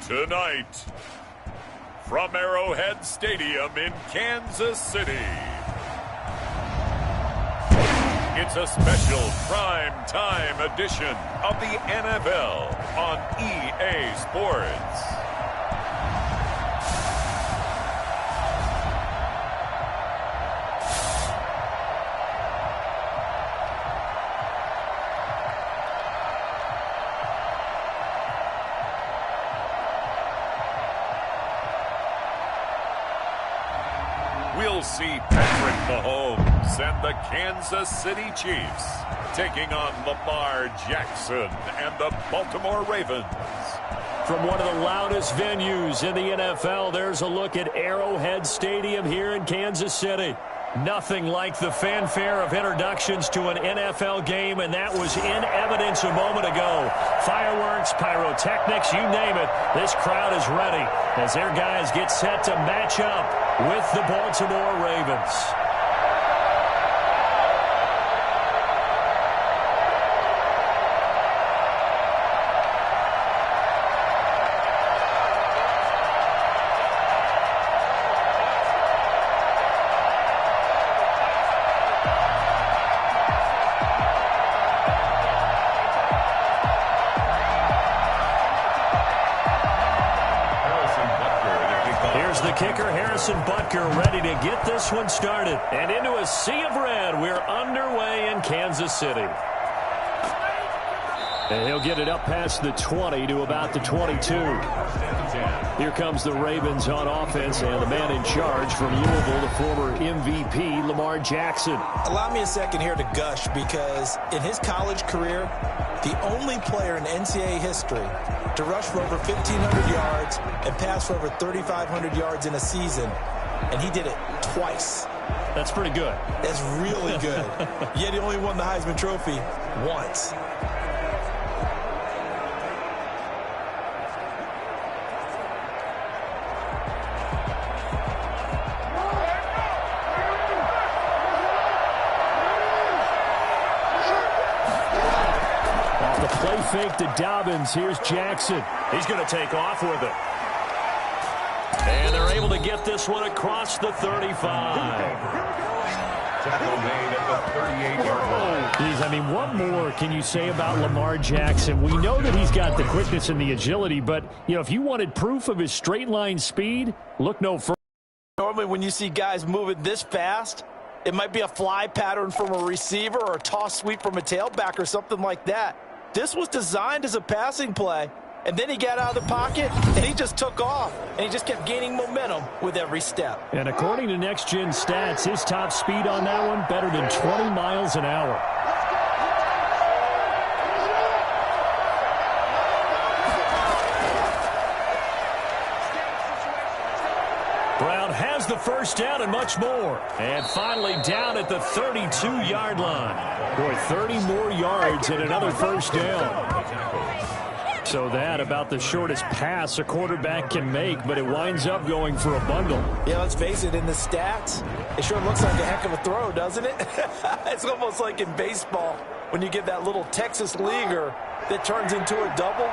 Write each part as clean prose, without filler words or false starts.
Tonight, from Arrowhead Stadium in Kansas City, it's a special prime time edition of the NFL on EA Sports. We'll see Patrick Mahomes and the Kansas City Chiefs taking on Lamar Jackson and the Baltimore Ravens. From one of the loudest venues in the NFL, there's a look at Arrowhead Stadium here in Kansas City. Nothing like the fanfare of introductions to an NFL game, and that was in evidence a moment ago. Fireworks, pyrotechnics, you name it. This crowd is ready as their guys get set to match up with the Baltimore Ravens. The kicker, Harrison Butker, ready to get this one started. And into a sea of red, we're underway in Kansas City. And he'll get it up past the 20 to about the 22. Here comes the Ravens on offense, and the man in charge from Louisville, the former MVP, Lamar Jackson. Allow me a second here to gush, because in his college career, the only player in NCAA history to rush for over 1,500 yards and pass for over 3,500 yards in a season, and he did it twice. That's pretty good. That's really good. Yet he only won the Heisman Trophy once. Play fake to Dobbins. Here's Jackson. He's going to take off with it. And they're able to get this one across the 35. Tackle made at the 38-yard line. Geez, I mean, what more can you say about Lamar Jackson? We know that he's got the quickness and the agility, but, you know, if you wanted proof of his straight line speed, look no further. Normally when you see guys moving this fast, it might be a fly pattern from a receiver or a toss sweep from a tailback or something like that. This was designed as a passing play, and then he got out of the pocket, and he just took off, and he just kept gaining momentum with every step. And according to Next Gen Stats, his top speed on that one, better than 20 miles an hour. Brown has the first down and much more. And finally down at the 32-yard line. Boy, 30 more yards and another first down. So that about the shortest pass a quarterback can make, but it winds up going for a bundle. Yeah, let's face it, in the stats, it sure looks like a heck of a throw, doesn't it? It's almost like in baseball when you get that little Texas leaguer that turns into a double.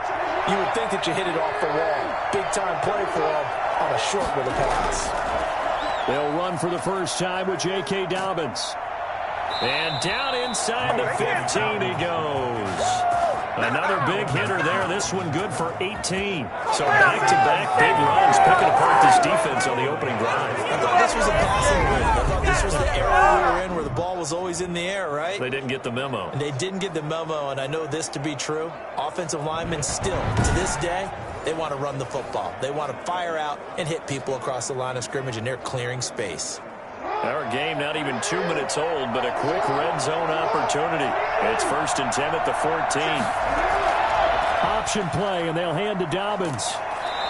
You would think that you hit it off the wall. Big-time play for him on a short little pass. They'll run for the first time with J.K. Dobbins. And down inside the 15 he goes. Another big hitter there. This one good for 18. So back-to-back big runs, picking apart this defense on the opening drive. I thought this was a passing move. I thought this was the era we were in where the ball was always in the air, right? They didn't get the memo. And they didn't get the memo, and I know this to be true. Offensive linemen still, to this day, they want to run the football. They want to fire out and hit people across the line of scrimmage, and they're clearing space. Our game not even 2 minutes old, but a quick red zone opportunity. It's 1st and 10 at the 14. Option play, and they'll hand to Dobbins.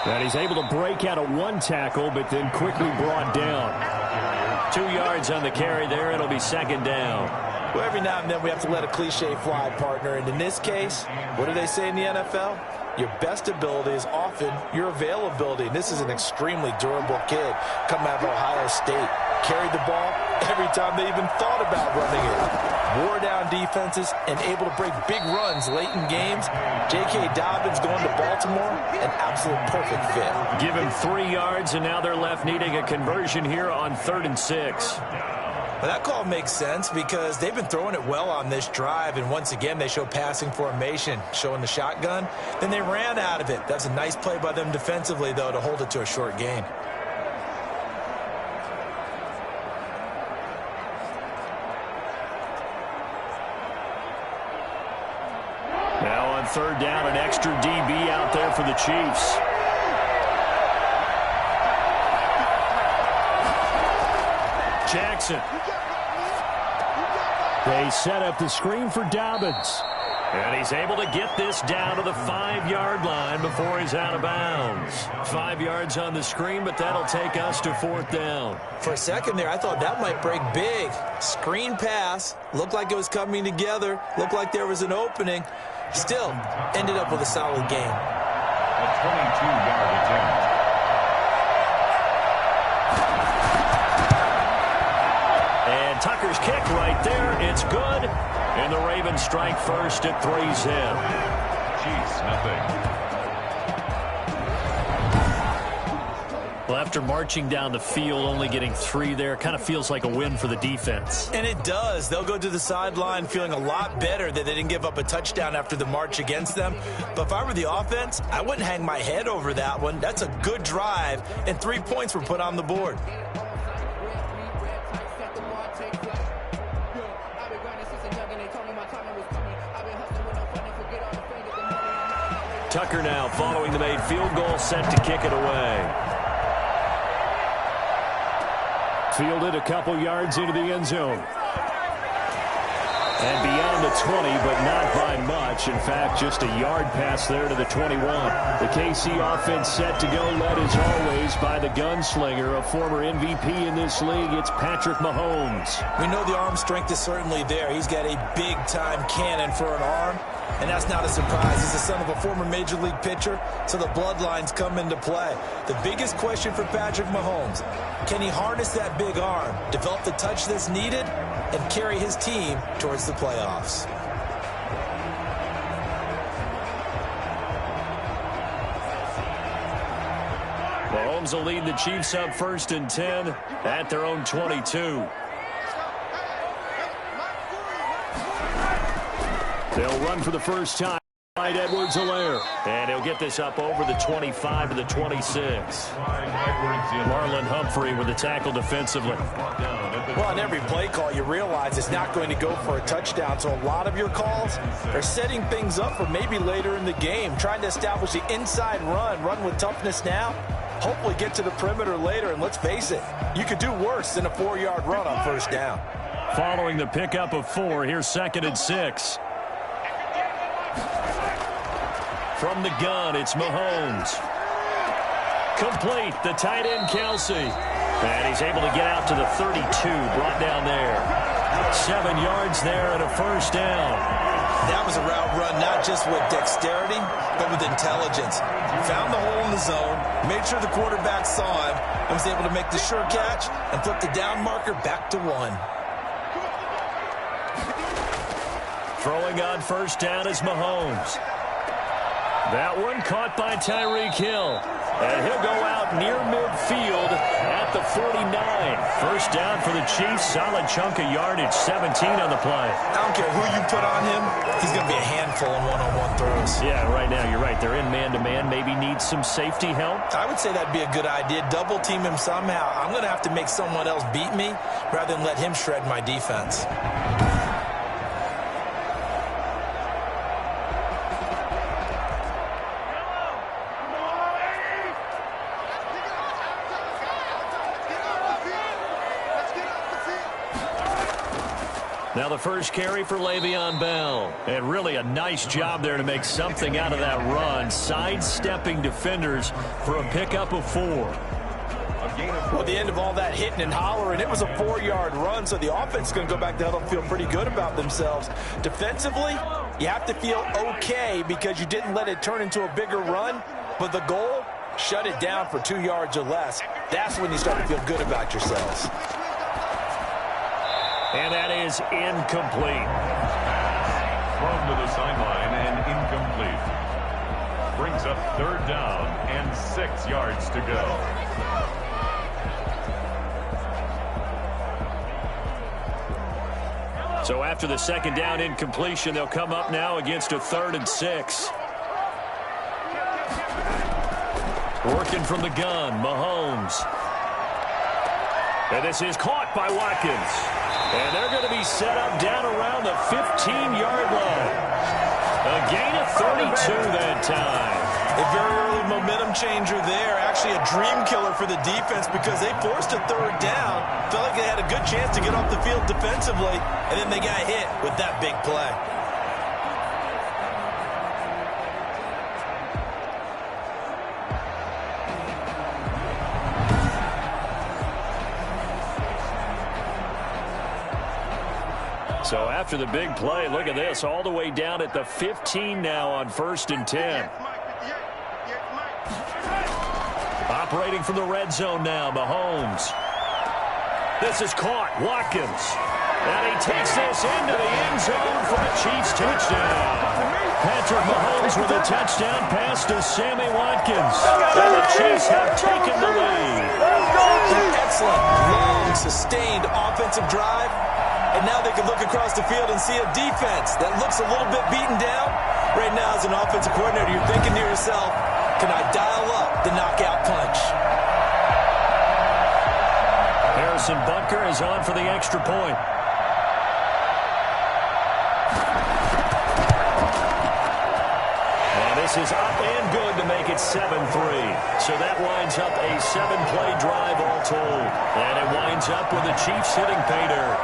And he's able to break out of one tackle, but then quickly brought down. 2 yards on the carry there. It'll be 2nd down. Well, every now and then we have to let a cliche fly, partner. And in this case, what do they say in the NFL? Your best ability is often your availability. And this is an extremely durable kid coming out of Ohio State. Carried the ball every time they even thought about running it. Wore down defenses and able to break big runs late in games. J.K. Dobbins going to Baltimore, an absolute perfect fit. Give him 3 yards, and now they're left needing a conversion here on 3rd and 6. Well, that call makes sense because they've been throwing it well on this drive, and once again they show passing formation, showing the shotgun. Then they ran out of it. That's a nice play by them defensively, though, to hold it to a short gain. Now on 3rd down, an extra DB out there for the Chiefs. Jackson. They set up the screen for Dobbins. And he's able to get this down to the 5-yard line before he's out of bounds. 5 yards on the screen, but that'll take us to 4th down. For a second there, I thought that might break big. Screen pass. Looked like it was coming together. Looked like there was an opening. Still, ended up with a solid game. A 22-yard attempt. And Tucker's kick right there. It's good. And the Ravens strike first at 3's in. Chiefs, nothing. Well, after marching down the field, only getting 3 there, kind of feels like a win for the defense. And it does. They'll go to the sideline feeling a lot better that they didn't give up a touchdown after the march against them. But if I were the offense, I wouldn't hang my head over that one. That's a good drive, and 3 points were put on the board. Tucker now following the made field goal, set to kick it away. Fielded a couple yards into the end zone. And beyond the 20, but not by much. In fact, just a yard pass there to the 21. The KC offense set to go, led as always by the gunslinger, a former MVP in this league. It's Patrick Mahomes. We know the arm strength is certainly there. He's got a big-time cannon for an arm, and that's not a surprise. He's the son of a former Major League pitcher, so the bloodlines come into play. The biggest question for Patrick Mahomes, can he harness that big arm, develop the touch that's needed, and carry his team towards the playoffs? Mahomes will lead the Chiefs up 1st and 10 at their own 22. They'll run for the first time. Clyde Edwards-Helaire. And he'll get this up over the 25 to the 26. Marlon Humphrey with the tackle defensively. Well, on every play call, you realize it's not going to go for a touchdown. So a lot of your calls are setting things up for maybe later in the game, trying to establish the inside run with toughness now, hopefully get to the perimeter later. And let's face it, you could do worse than a 4-yard run on 1st down. Following the pickup of 4, here's 2nd and 6. From the gun, it's Mahomes. Complete, the tight end, Kelsey. And he's able to get out to the 32, brought down there. 7 yards there and a 1st down. That was a route run not just with dexterity, but with intelligence. Found the hole in the zone, made sure the quarterback saw him, and was able to make the sure catch and flip the down marker back to 1. Throwing on 1st down is Mahomes. That one caught by Tyreek Hill. And he'll go out near midfield at the 49. 1st down for the Chiefs. Solid chunk of yardage. 17 on the play. I don't care who you put on him. He's going to be a handful in one-on-one throws. Yeah, right now you're right. They're in man-to-man. Maybe need some safety help. I would say that'd be a good idea. Double team him somehow. I'm going to have to make someone else beat me rather than let him shred my defense. Now the first carry for Le'Veon Bell. And really a nice job there to make something out of that run. Sidestepping defenders for a pickup of 4. Well, at the end of all that hitting and hollering, it was a 4-yard run, so the offense is going to go back to huddle and feel pretty good about themselves. Defensively, you have to feel okay because you didn't let it turn into a bigger run, but the goal, shut it down for 2 yards or less. That's when you start to feel good about yourselves. And that is incomplete. Thrown to the sideline and incomplete. Brings up 3rd down and 6 yards to go. So after the 2nd down incompletion, they'll come up now against a 3rd and 6. Working from the gun, Mahomes. And this is caught by Watkins. And they're going to be set up down around the 15-yard line. A gain of 32 that time. A very early momentum changer there. Actually a dream killer for the defense because they forced a 3rd down. Felt like they had a good chance to get off the field defensively, and then they got hit with that big play. So after the big play, look at this, all the way down at the 15 now on 1st and 10. Operating from the red zone now, Mahomes. This is caught, Watkins. And he takes this into the end zone for a Chiefs touchdown. Patrick Mahomes with a touchdown pass to Sammy Watkins. And the Chiefs have taken the lead. An excellent, long, sustained offensive drive. And now they can look across the field and see a defense that looks a little bit beaten down. Right now, as an offensive coordinator, you're thinking to yourself, can I dial up the knockout punch? Harrison Butker is on for the extra point. And this is up and good to make it 7-3. So that winds up a 7-play drive all told. And it winds up with the Chiefs hitting pay dirt.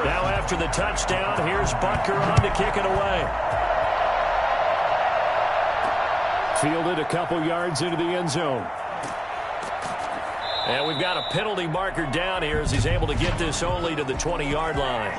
Now after the touchdown, here's Butker on to kick it away. Fielded a couple yards into the end zone. And we've got a penalty marker down here as he's able to get this only to the 20-yard line.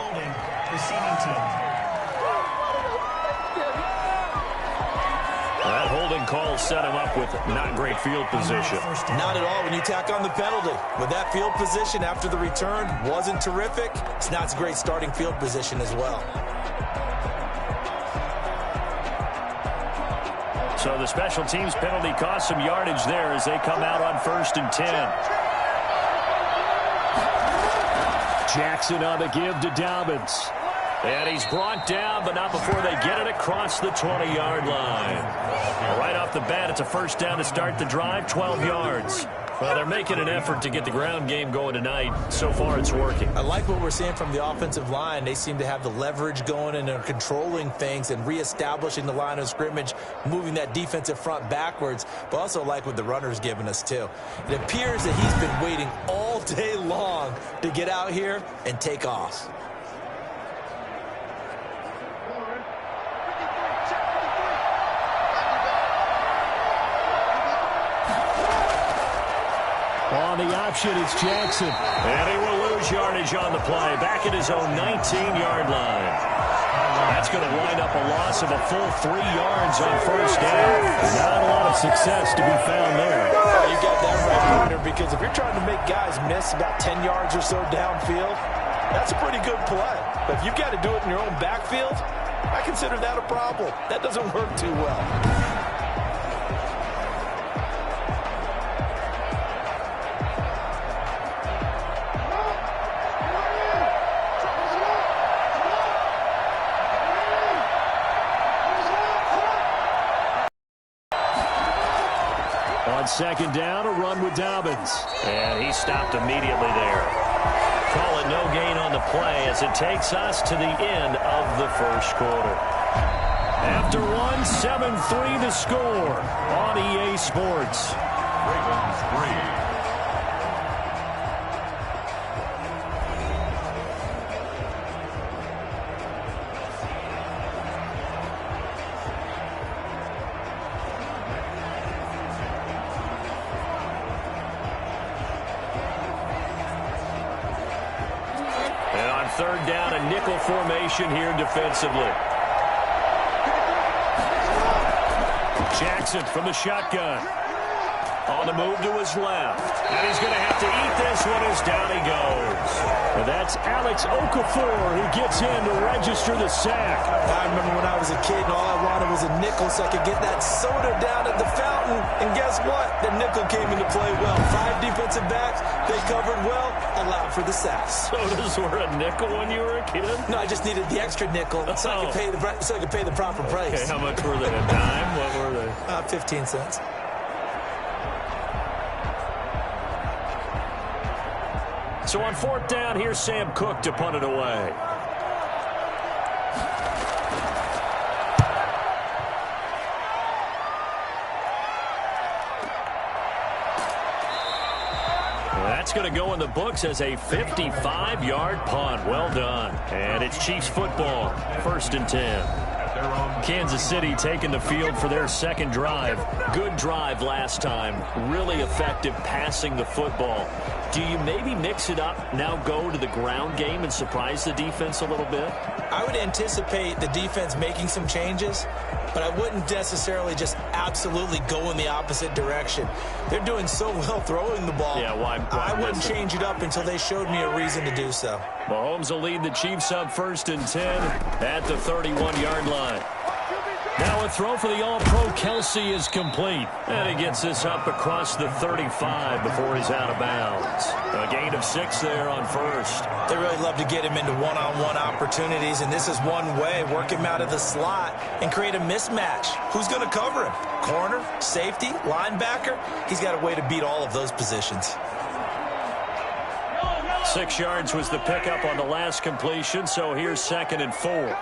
That holding call set him up with not great field position. Not at all when you tack on the penalty. With that field position after the return wasn't terrific. It's not a great starting field position as well. So the special teams penalty cost some yardage there as they come out on 1st and 10. Jackson on the give to Dobbins. And he's brought down, but not before they get it across the 20-yard line. Right off the bat, it's a first down to start the drive, 12 yards. Well, they're making an effort to get the ground game going tonight. So far, it's working. I like what we're seeing from the offensive line. They seem to have the leverage going and they're controlling things and reestablishing the line of scrimmage, moving that defensive front backwards, but also like what the runner's giving us, too. It appears that he's been waiting all day long to get out here and take off. On the option, it's Jackson. And he will lose yardage on the play. Back at his own 19-yard line. That's going to wind up a loss of a full 3 yards on first down. Not a lot of success to be found there. You got that right, partner, because if you're trying to make guys miss about 10 yards or so downfield, that's a pretty good play. But if you've got to do it in your own backfield, I consider that a problem. That doesn't work too well. second down, a run with Dobbins. And he stopped immediately there. Call it no gain on the play as it takes us to the end of the first quarter. After one, 7-3 the score on EA Sports. Ravens 3. Third down, a nickel formation here defensively. Jackson from the shotgun. On the move to his left. And he's going to have to eat this one as down he goes. And that's Alex Okafor who gets in to register the sack. I remember when I was a kid and all I wanted was a nickel so I could get that soda down at the fountain. And guess what? The nickel came into play well. 5 defensive backs, they covered well, allowed for the sacks. Sodas were a nickel when you were a kid? No, I just needed the extra nickel so I could pay the proper price. Okay, how much were they? A dime? What were they? 15 cents. So on fourth down, here's Sam Cook to punt it away. That's going to go in the books as a 55-yard punt. Well done. And it's Chiefs football, 1st and 10. Kansas City taking the field for their second drive. Good drive last time. Really effective passing the football. Do you maybe mix it up, now go to the ground game and surprise the defense a little bit? I would anticipate the defense making some changes, but I wouldn't necessarily just absolutely go in the opposite direction. They're doing so well throwing the ball. Yeah, why I wouldn't change it up until they showed me a reason to do so. Mahomes will lead the Chiefs up 1st and 10 at the 31-yard line. Now a throw for the All-Pro Kelsey is complete. And he gets this up across the 35 before he's out of bounds. A gain of 6 there on first. They really love to get him into one-on-one opportunities, and this is one way. Work him out of the slot and create a mismatch. Who's going to cover him? Corner, safety, linebacker? He's got a way to beat all of those positions. 6 yards was the pickup on the last completion, so here's 2nd and 4.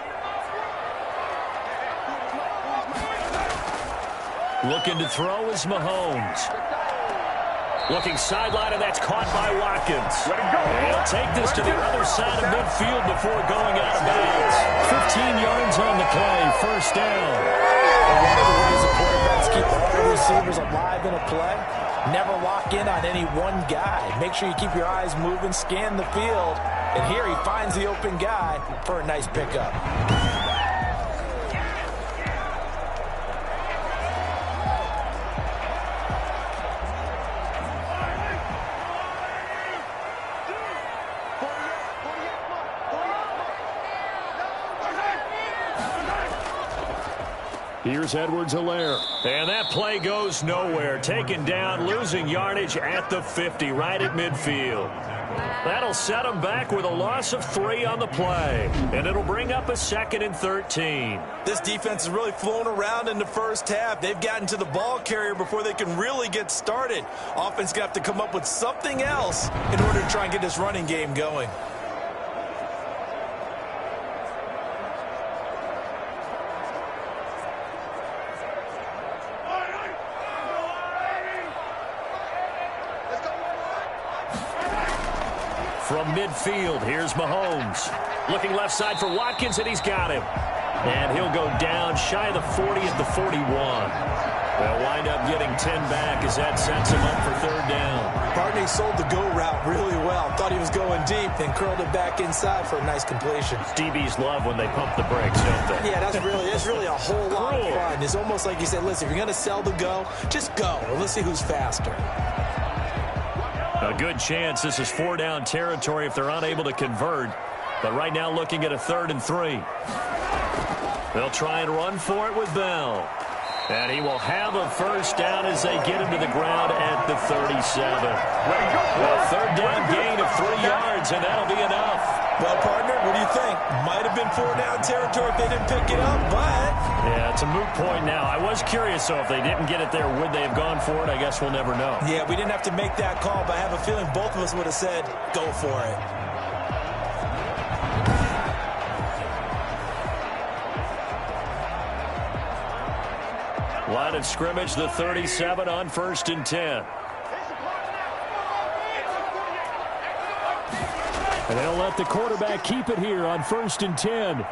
Looking to throw is Mahomes. Looking sideline, and that's caught by Watkins. He'll take this to the other side of midfield before going out of bounds. 15 yards on the play, 1st down. One of the ways the quarterbacks keep all the receivers alive in a play, never lock in on any one guy. Make sure you keep your eyes moving, scan the field, and here he finds the open guy for a nice pickup. Here's Edwards-Helaire. And that play goes nowhere. Taken down, losing yardage at the 50, right at midfield. That'll set them back with a loss of 3 on the play. And it'll bring up a 2nd and 13. This defense has really flown around in the first half. They've gotten to the ball carrier before they can really get started. Offense going to have to come up with something else in order to try and get this running game going. From midfield, here's Mahomes. Looking left side for Watkins, and he's got him. And he'll go down shy of the 40 at the 41. They'll wind up getting 10 back as that sets him up for 3rd down. Barney sold the go route really well. Thought he was going deep, then curled it back inside for a nice completion. DBs love when they pump the brakes, don't they? Yeah, that's really a whole lot of fun. It's almost like you said, listen, if you're going to sell the go, just go. And let's see who's faster. A good chance this is 4-down territory if they're unable to convert. But right now looking at a 3rd and 3. They'll try and run for it with Bell. And he will have a 1st down as they get him to the ground at the 37. A 3rd down gain of 3 yards, and that'll be enough. Well, partner, what do you think? Might have been in 4-down territory if they didn't pick it up, but... Yeah, it's a moot point now. I was curious, so if they didn't get it there, would they have gone for it? I guess we'll never know. Yeah, we didn't have to make that call, but I have a feeling both of us would have said, go for it. Line of scrimmage, the 37 on 1st and 10. And they'll let the quarterback keep it here on 1st and 10.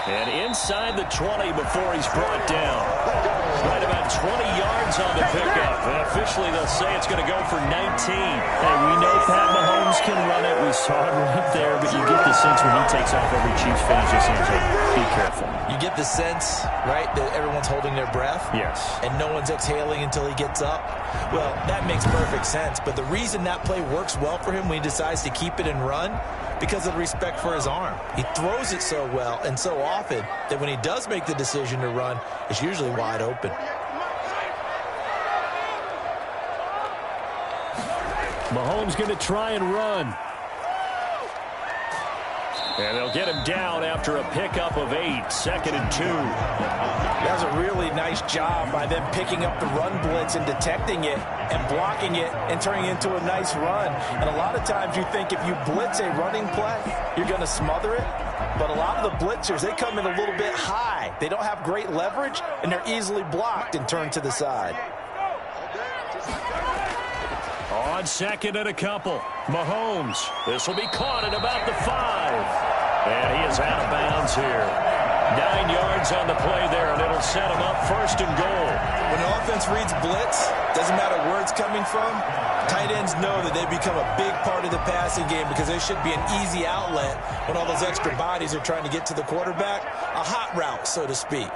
And inside the 20 before he's brought down. Right about 20 yards on the pickup. And officially they'll say it's going to go for 19. Hey, we know Pat Mahomes can run it. We saw it right there. But you get the sense when he takes off every Chiefs fan just seems like, be careful. You get the sense, right, that everyone's holding their breath? Yes. And no one's exhaling until he gets up? Well, that makes perfect sense. But the reason that play works well for him when he decides to keep it and run, because of the respect for his arm. He throws it so well and so often that when he does make the decision to run, it's usually wide open. Mahomes going to try and run. And they'll get him down after a pickup of 8, 2nd and 2. That's a really nice job by them picking up the run blitz and detecting it and blocking it and turning it into a nice run. And a lot of times you think if you blitz a running play, you're going to smother it. But a lot of the blitzers, they come in a little bit high. They don't have great leverage, and they're easily blocked and turned to the side. On 2nd and a couple, Mahomes. This will be caught at about the 5. And he is out of bounds here. 9 yards on the play there, and it'll set him up 1st and goal. When the offense reads blitz, doesn't matter where it's coming from, tight ends know that they become a big part of the passing game because there should be an easy outlet when all those extra bodies are trying to get to the quarterback. A hot route, so to speak.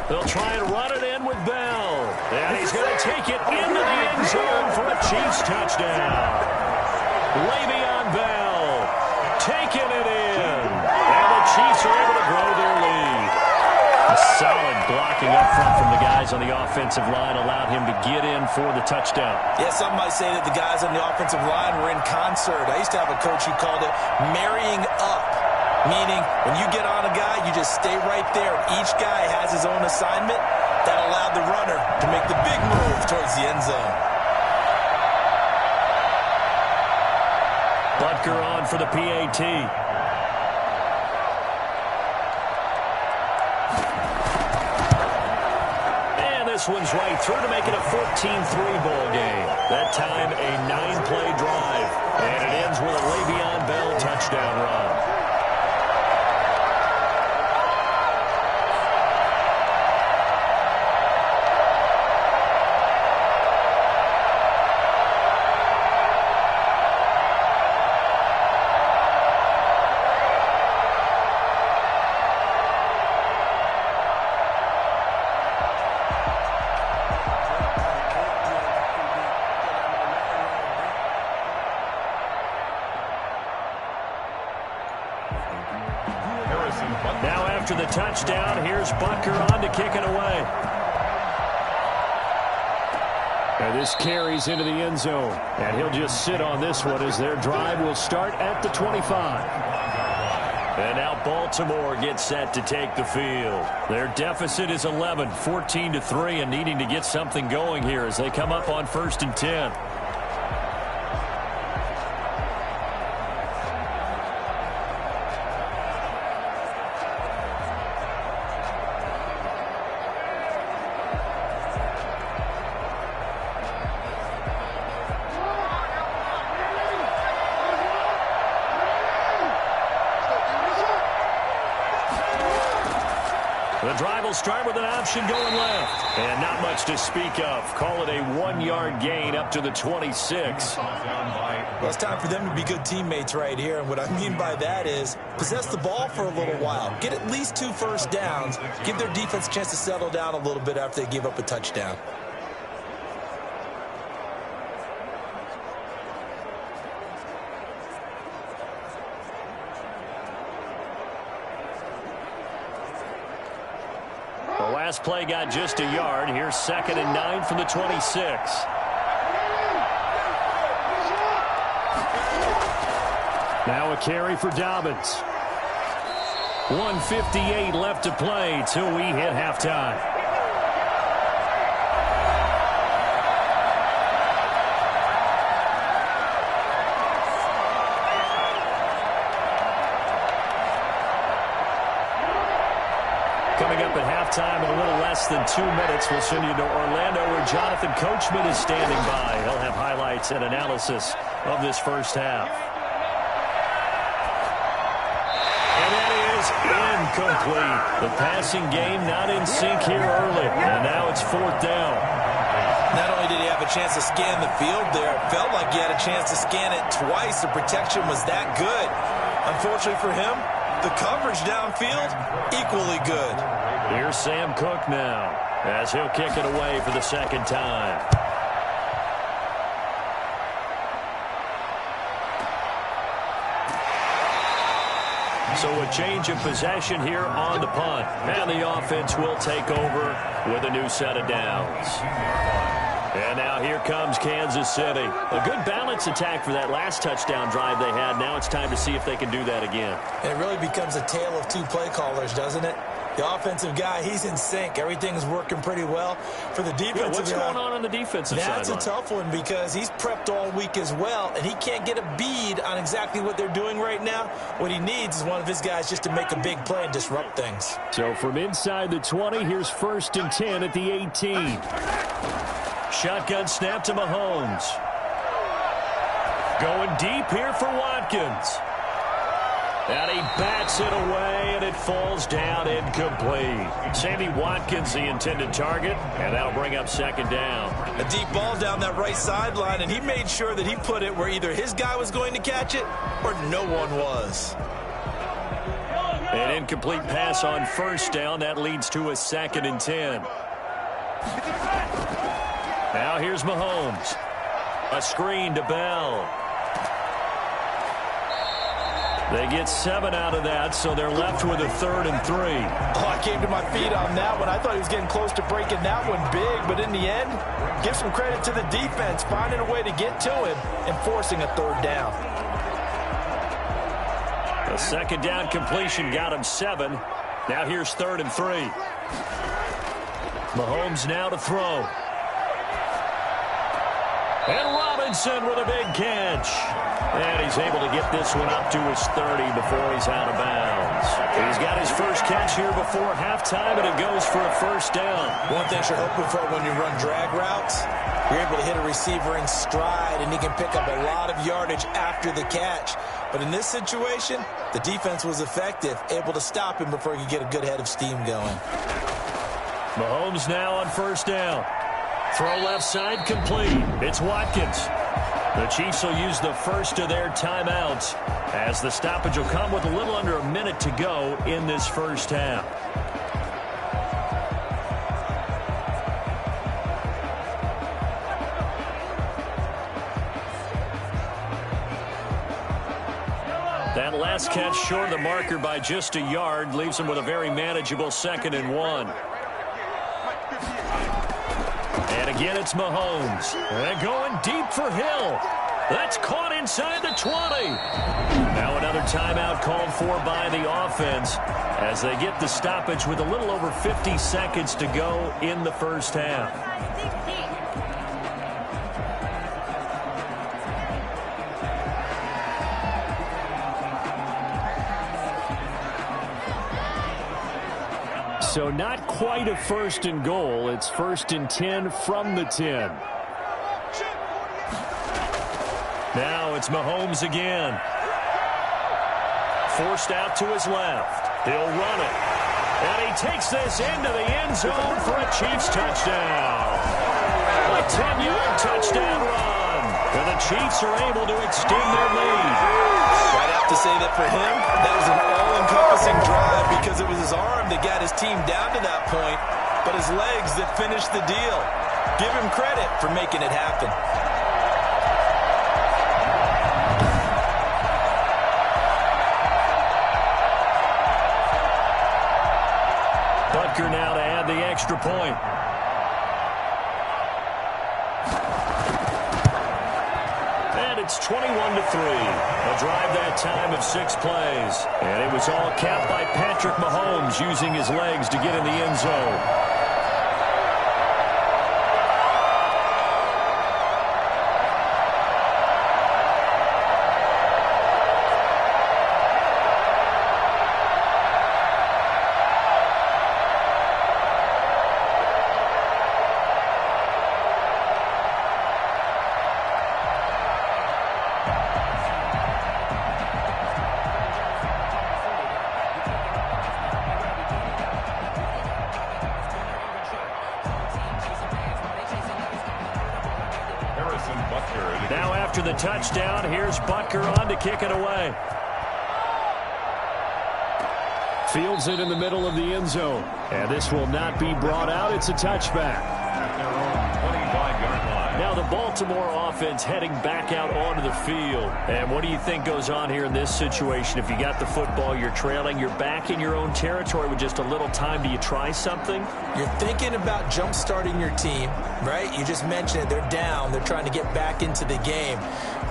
They'll try and run it in with Bell. And he's going to take it into the end zone for a Chiefs touchdown. Le'Veon Bell taking it in. And the Chiefs are able to grow their lead. A solid blocking up front from the guys on the offensive line allowed him to get in for the touchdown. Yeah, some might say that the guys on the offensive line were in concert. I used to have a coach who called it marrying up. Meaning, when you get on a guy, you just stay right there. Each guy has his own assignment. That allowed the runner to make the big move towards the end zone. Butker on for the PAT. And this one's right through to make it a 14-3 ball game. That time, a 9-play drive. And it ends with a Le'Veon Bell touchdown run. Now after the touchdown, here's Butker on to kick it away. And this carries into the end zone. And he'll just sit on this one as their drive will start at the 25. And now Baltimore gets set to take the field. Their deficit is 11, 14-3, and needing to get something going here as they come up on 1st and 10. The drive will start with an option going left. And not much to speak of. Call it a 1-yard gain up to the 26. Well, it's time for them to be good teammates right here. And what I mean by that is possess the ball for a little while. Get at least 2 first downs. Give their defense a chance to settle down a little bit after they give up a touchdown. The last play got just a yard. Here's 2nd and 9 from the 26. Now a carry for Dobbins. 1:58 left to play till we hit halftime. Coming up at halftime in a little less than 2 minutes, we'll send you to Orlando where Jonathan Coachman is standing by. He'll have highlights and analysis of this first half. And that is incomplete. The passing game not in sync here early, and now it's 4th down. Not only did he have a chance to scan the field there, it felt like he had a chance to scan it twice. The protection was that good. Unfortunately for him, the coverage downfield, equally good. Here's Sam Cook now, as he'll kick it away for the second time. So a change of possession here on the punt. And the offense will take over with a new set of downs. And now here comes Kansas City. A good balance attack for that last touchdown drive they had. Now it's time to see if they can do that again. It really becomes a tale of two play callers, doesn't it? The offensive guy, he's in sync. Everything's working pretty well. For the defensive what's guy, going on the defensive side? That's a tough one because he's prepped all week as well, and he can't get a bead on exactly what they're doing right now. What he needs is one of his guys just to make a big play and disrupt things. So from inside the 20, here's 1st and 10 at the 18. Shotgun snap to Mahomes. Going deep here for Watkins. And he bats it away, and it falls down incomplete. Sammy Watkins, the intended target, and that'll bring up 2nd down. A deep ball down that right sideline, and he made sure that he put it where either his guy was going to catch it or no one was. An incomplete pass on 1st down. That leads to a 2nd and 10. Now here's Mahomes. A screen to Bell. They get 7 out of that, so they're left with a 3rd and 3. Oh, I came to my feet on that one. I thought he was getting close to breaking that one big, but in the end, give some credit to the defense, finding a way to get to him and forcing a 3rd down. A 2nd down completion got him 7. Now here's 3rd and 3. Mahomes now to throw. And Robinson with a big catch. And he's able to get this one up to his 30 before he's out of bounds. He's got his first catch here before halftime, and it goes for a 1st down. One thing you're hoping for when you run drag routes, you're able to hit a receiver in stride, and he can pick up a lot of yardage after the catch. But in this situation, the defense was effective, able to stop him before he could get a good head of steam going. Mahomes now on 1st down. Throw left side complete. It's Watkins. The Chiefs will use the first of their timeouts as the stoppage will come with a little under a minute to go in this first half. That last catch short of the marker by just a yard leaves him with a very manageable 2nd and 1. And again, it's Mahomes. And going deep for Hill. That's caught inside the 20. Now another timeout called for by the offense as they get the stoppage with a little over 50 seconds to go in the first half. So not quite a 1st and goal. It's 1st and 10 from the 10. Now it's Mahomes again. Forced out to his left. He'll run it. And he takes this into the end zone for a Chiefs touchdown. A 10-yard touchdown run. And the Chiefs are able to extend their lead. I'd have to say that for him, that was an all-encompassing drive because it was his arm that got his team down to that point, but his legs that finished the deal. Give him credit for making it happen. Butker now to add the extra point. And it's 21-3. A drive that time of 6 plays. And it was all capped by Patrick Mahomes using his legs to get in the end zone. Now after the touchdown, here's Butker on to kick it away. Fields it in the middle of the end zone. And this will not be brought out. It's a touchback. At their own 25-yard line. Now the Baltimore offense heading back out onto the field. And what do you think goes on here in this situation? If you got the football, you're trailing, you're back in your own territory with just a little time. Do you try something? You're thinking about jump-starting your team, right? You just mentioned it. They're down. They're trying to get back into the game.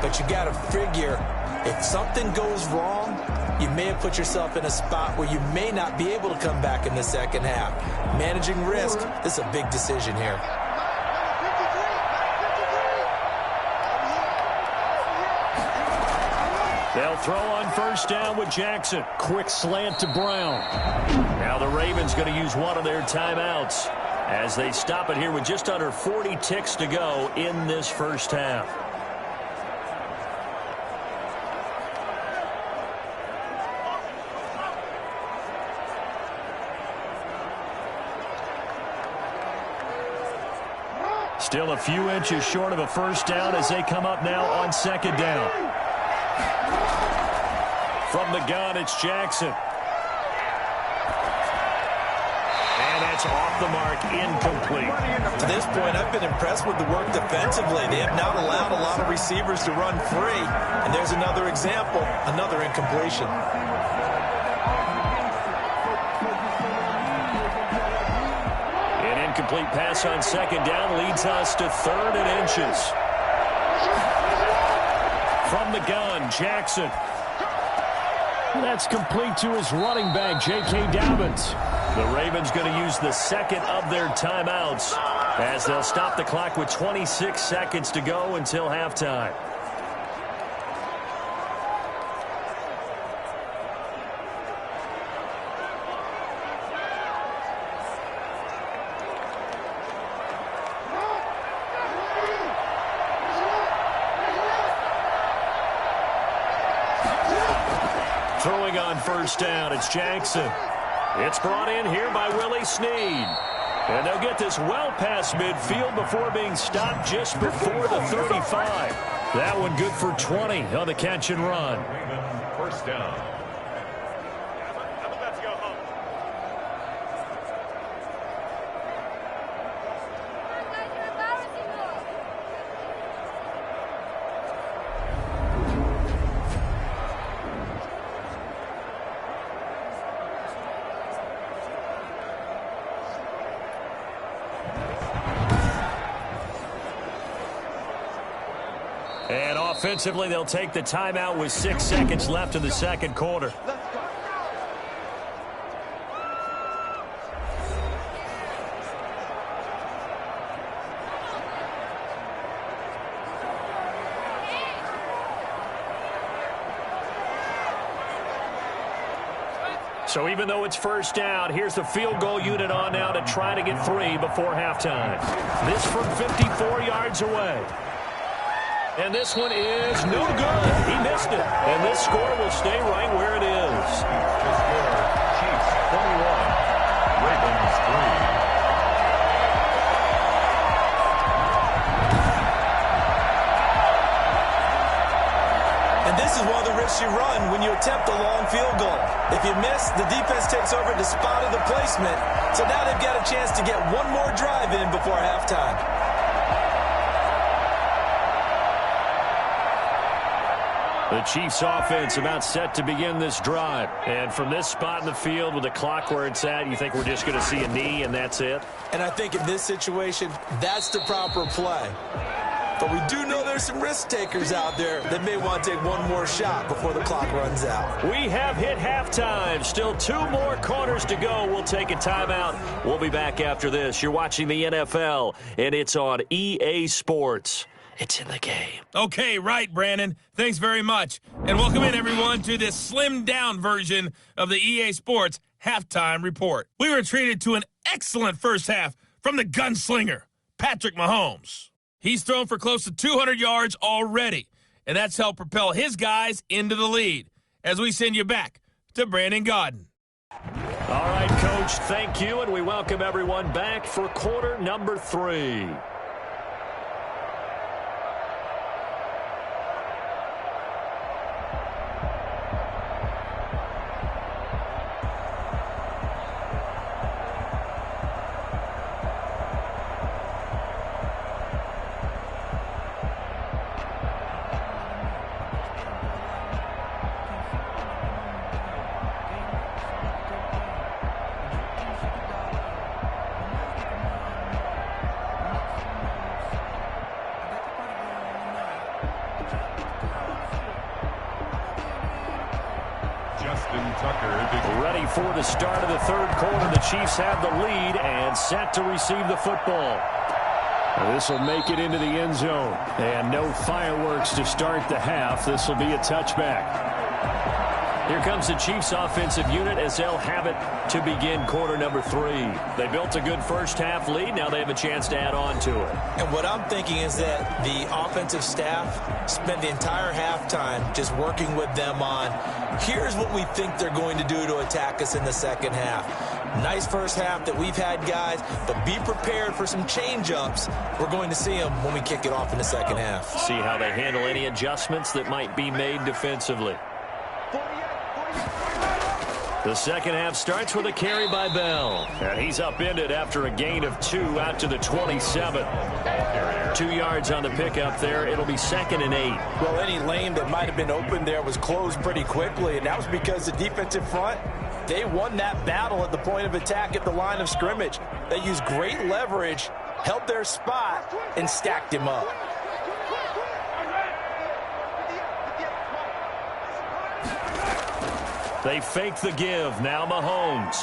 But you got to figure, if something goes wrong, you may have put yourself in a spot where you may not be able to come back in the second half. Managing risk, this is a big decision here. They'll throw on first down with Jackson. Quick slant to Brown. Now the Ravens going to use one of their timeouts as they stop it here with just under 40 ticks to go in this first half. Still a few inches short of a first down as they come up now on second down. From the gun, it's Jackson. And that's off the mark, incomplete. To this point, I've been impressed with the work defensively. They have not allowed a lot of receivers to run free. And there's another example, another incompletion. An incomplete pass on second down leads us to 3rd and inches. From the gun, Jackson. That's complete to his running back, J.K. Dobbins. The Ravens going to use the second of their timeouts as they'll stop the clock with 26 seconds to go until halftime. Throwing on first down, it's Jackson. It's brought in here by Willie Snead. And they'll get this well past midfield before being stopped just before the 35. That one good for 20 on the catch and run. First down. And offensively, they'll take the timeout with 6 seconds left in the second quarter. So even though it's first down, here's the field goal unit on now to try to get 3 before halftime. This from 54 yards away. And this one is no good. He missed it. And this score will stay right where it is. The score, Chiefs 21, Ravens 3. And this is one of the risks you run when you attempt a long field goal. If you miss, the defense takes over the spot of the placement. So now they've got a chance to get one more drive in before halftime. The Chiefs offense about set to begin this drive. And from this spot in the field with the clock where it's at, you think we're just going to see a knee and that's it? And I think in this situation, that's the proper play. But we do know there's some risk takers out there that may want to take one more shot before the clock runs out. We have hit halftime. Still 2 more quarters to go. We'll take a timeout. We'll be back after this. You're watching the NFL, and it's on EA Sports. It's in the game. Okay, right, Brandon. Thanks very much. And welcome in, everyone, to this slimmed-down version of the EA Sports Halftime Report. We were treated to an excellent first half from the gunslinger, Patrick Mahomes. He's thrown for close to 200 yards already, and that's helped propel his guys into the lead. As we send you back to Brandon Gaudin. All right, Coach, thank you, and we welcome everyone back for quarter number 3. Ready for the start of the third quarter. The Chiefs have the lead and set to receive the football. This will make it into the end zone. And no fireworks to start the half. This will be a touchback. Here comes the Chiefs offensive unit as they'll have it to begin quarter number 3. They built a good first half lead. Now they have a chance to add on to it. And what I'm thinking is that the offensive staff spent the entire halftime just working with them on, here's what we think they're going to do to attack us in the second half. Nice first half that we've had, guys, but be prepared for some change-ups. We're going to see them when we kick it off in the second half. See how they handle any adjustments that might be made defensively. The second half starts with a carry by Bell. And he's upended after a gain of 2 out to the 27. 2 yards on the pickup there. It'll be 2nd and 8. Well, any lane that might have been open there was closed pretty quickly, and that was because the defensive front, they won that battle at the point of attack at the line of scrimmage. They used great leverage, held their spot, and stacked him up. They fake the give. Now Mahomes.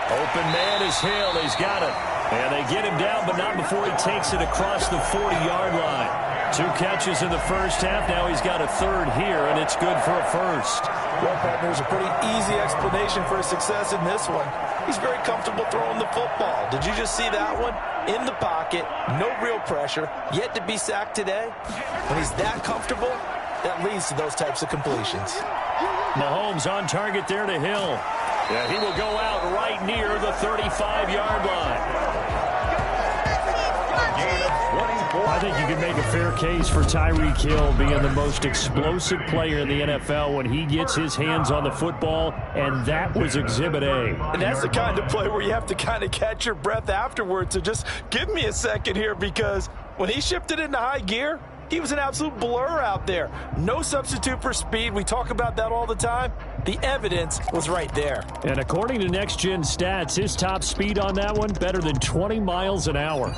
Open man is Hill. He's got it. And they get him down, but not before he takes it across the 40-yard line. 2 catches in the first half. Now he's got a third here, and it's good for a first. Well, partners, a pretty easy explanation for his success in this one. He's very comfortable throwing the football. Did you just see that one? In the pocket, no real pressure, yet to be sacked today. When he's that comfortable, that leads to those types of completions. Mahomes on target there to Hill. Yeah, he will go out right near the 35-yard line. I think you can make a fair case for Tyreek Hill being the most explosive player in the NFL when he gets his hands on the football, and that was Exhibit A. And that's the kind of play where you have to kind of catch your breath afterwards. So just give me a second here, because when he shifted into high gear, he was an absolute blur out there. No substitute for speed. We talk about that all the time. The evidence was right there. And according to Next Gen Stats, his top speed on that one, better than 20 miles an hour.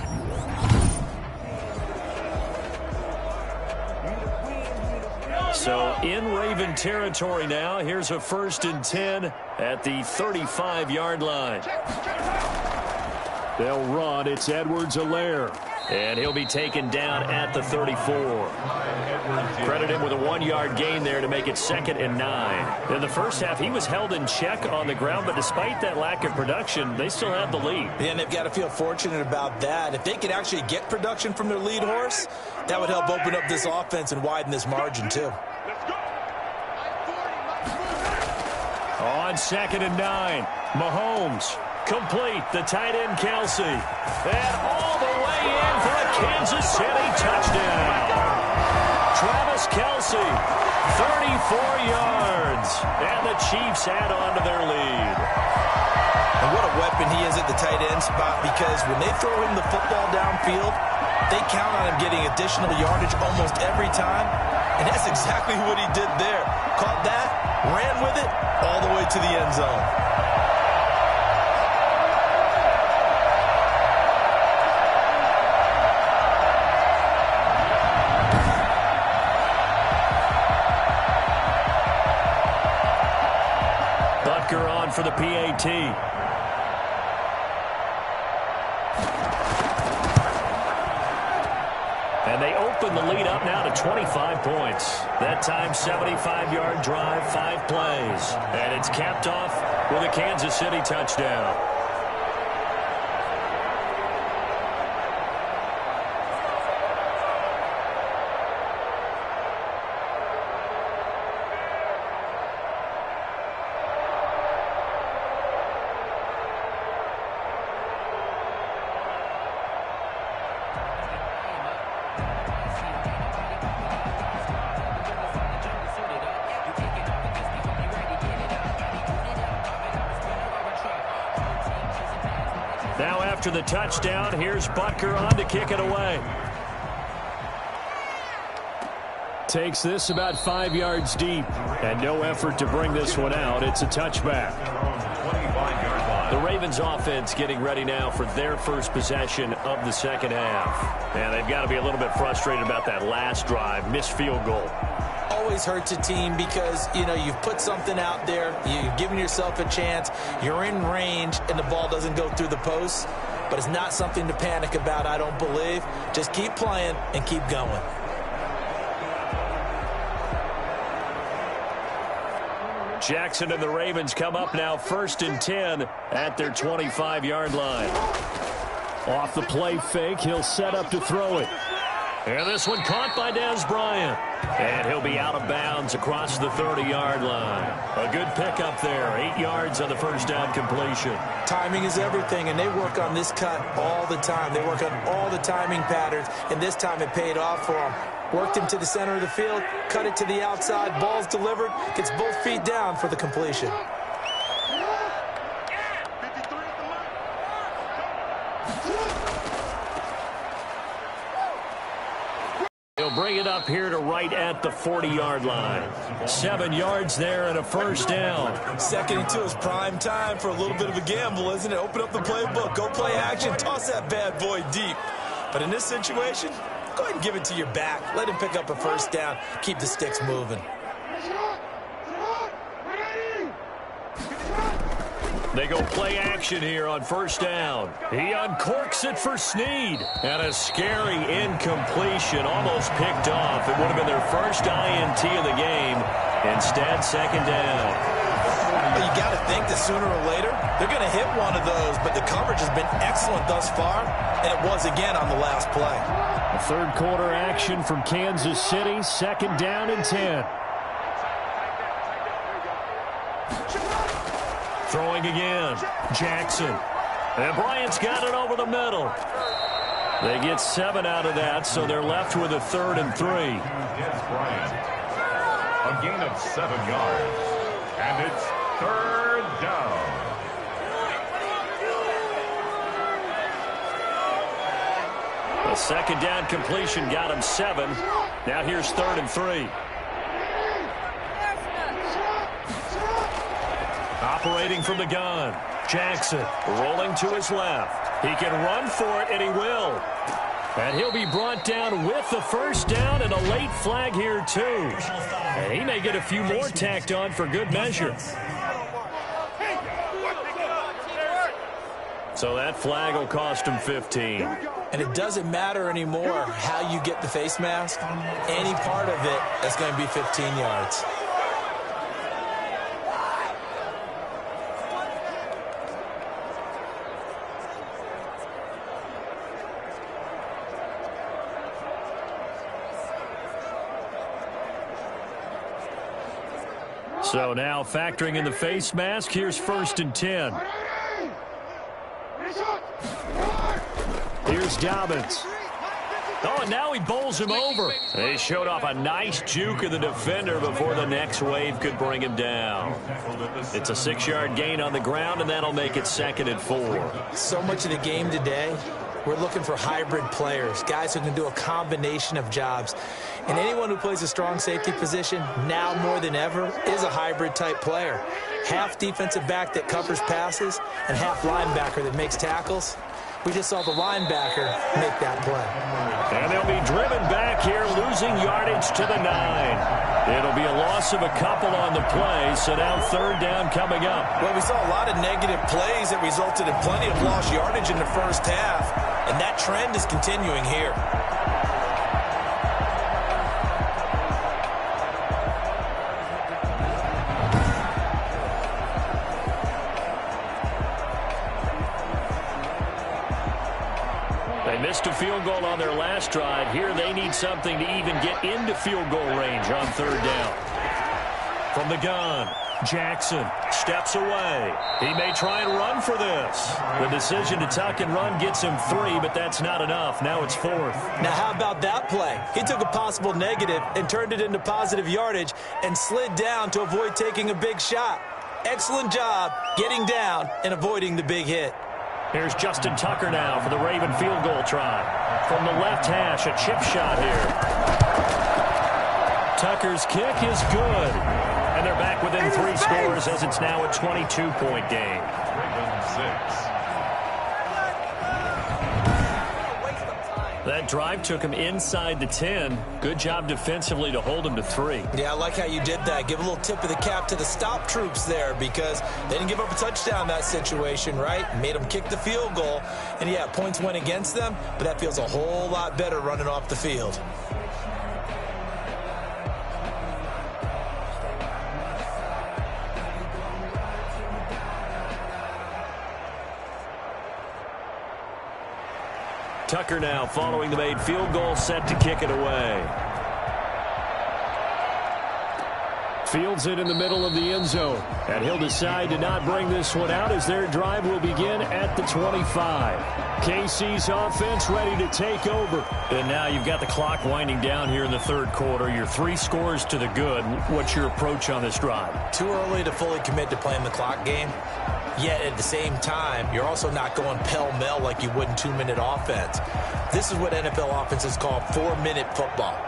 So in Raven territory now. Here's a 1st and 10 at the 35-yard line. They'll run. It's Edwards-Helaire. And he'll be taken down at the 34. Credit him with a 1-yard gain there to make it 2nd and 9. In the first half, he was held in check on the ground, but despite that lack of production, they still have the lead. And they've got to feel fortunate about that. If they could actually get production from their lead horse, that would help open up this offense and widen this margin too. On 2nd and 9, Mahomes. Complete, the tight end Kelsey. And all the way in for a Kansas City touchdown. Travis Kelsey, 34 yards. And the Chiefs add on to their lead. And what a weapon he is at the tight end spot, because when they throw him the football downfield, they count on him getting additional yardage almost every time. And that's exactly what he did there. Caught that, ran with it, all the way to the end zone. down for the PAT. And they open the lead up now to 25 points. That time, 75-yard drive, 5 plays. And it's capped off with a Kansas City touchdown. Now after the touchdown, here's Butker on to kick it away. Takes this about 5 yards deep. And no effort to bring this one out. It's a touchback. The Ravens offense getting ready now for their first possession of the second half. And they've got to be a little bit frustrated about that last drive. Missed field goal. Always hurts a team because, you know, you've put something out there, you've given yourself a chance, you're in range, and the ball doesn't go through the post. But it's not something to panic about, I don't believe. Just keep playing and keep going. Jackson and the Ravens come up now 1st and 10 at their 25-yard line. Off the play fake, he'll set up to throw it. And this one caught by Dez Bryant. And he'll be out of bounds across the 30-yard line. A good pickup there. 8 yards on the first down completion. Timing is everything, and they work on this cut all the time. They work on all the timing patterns, and this time it paid off for them. Worked him to the center of the field, cut it to the outside, ball's delivered, gets both feet down for the completion. He'll bring it up here to right at the 40-yard line. 7 yards there and a first down. 2nd and 2 is prime time for a little bit of a gamble, isn't it? Open up the playbook, go play action, toss that bad boy deep. But in this situation, go ahead and give it to your back. Let him pick up a first down. Keep the sticks moving. They go play action here on first down. He uncorks it for Snead. And a scary incompletion, almost picked off. It would have been their first INT of the game. Instead, second down. Well, you got to think that sooner or later, they're going to hit one of those. But the coverage has been excellent thus far, and it was again on the last play. A third quarter action from Kansas City. 2nd down and 10. Throwing again. Jackson. And Bryant's got it over the middle. They get 7 out of that, so they're left with a 3rd and 3. Against Bryant. A gain of 7 yards. And it's 3rd down. The second down completion got him 7. Now here's 3rd and 3. Operating from the gun. Jackson rolling to his left. He can run for it, and he will. And he'll be brought down with the first down and a late flag here, too. And he may get a few more tacked on for good measure. So that flag will cost him 15. And it doesn't matter anymore how you get the face mask. Any part of it, that's going to be 15 yards. So now factoring in the face mask, here's 1st and 10. Here's Dobbins. Oh, and now he bowls him over. They showed off a nice juke of the defender before the next wave could bring him down. It's a 6-yard gain on the ground, and that'll make it 2nd and 4. So much of the game today, we're looking for hybrid players, guys who can do a combination of jobs. And anyone who plays a strong safety position, now more than ever, is a hybrid-type player. Half defensive back that covers passes and half linebacker that makes tackles. We just saw the linebacker make that play. And they'll be driven back here, losing losing yardage to the 9. It'll be a loss of a couple on the play, so now third down coming up. Well, we saw a lot of negative plays that resulted in plenty of lost yardage in the first half, and that trend is continuing here. They missed a field goal on their last drive. Here they need something to even get into field goal range on third down. From the gun, Jackson steps away. He may try and run for this. The decision to tuck and run gets him 3, but that's not enough. Now it's 4th. Now how about that play? He took a possible negative and turned it into positive yardage and slid down to avoid taking a big shot. Excellent job getting down and avoiding the big hit. Here's Justin Tucker now for the Raven field goal try. From the left hash, a chip shot here. Tucker's kick is good. And they're back within 3 scores as it's now a 22-point game. Raven 6. That drive took him inside the 10. Good job defensively to hold him to 3. Yeah, I like how you did that. Give a little tip of the cap to the stop troops there because they didn't give up a touchdown in that situation, right? Made them kick the field goal. And, yeah, points went against them, but that feels a whole lot better running off the field. Tucker now following the made field goal, set to kick it away. Fields it in the middle of the end zone. And he'll decide to not bring this one out as their drive will begin at the 25. KC's offense ready to take over. And now you've got the clock winding down here in the third quarter. You're 3 scores to the good. What's your approach on this drive? Too early to fully commit to playing the clock game. Yet at the same time, you're also not going pell-mell like you would in 2-minute offense. This is what NFL offenses call 4-minute football.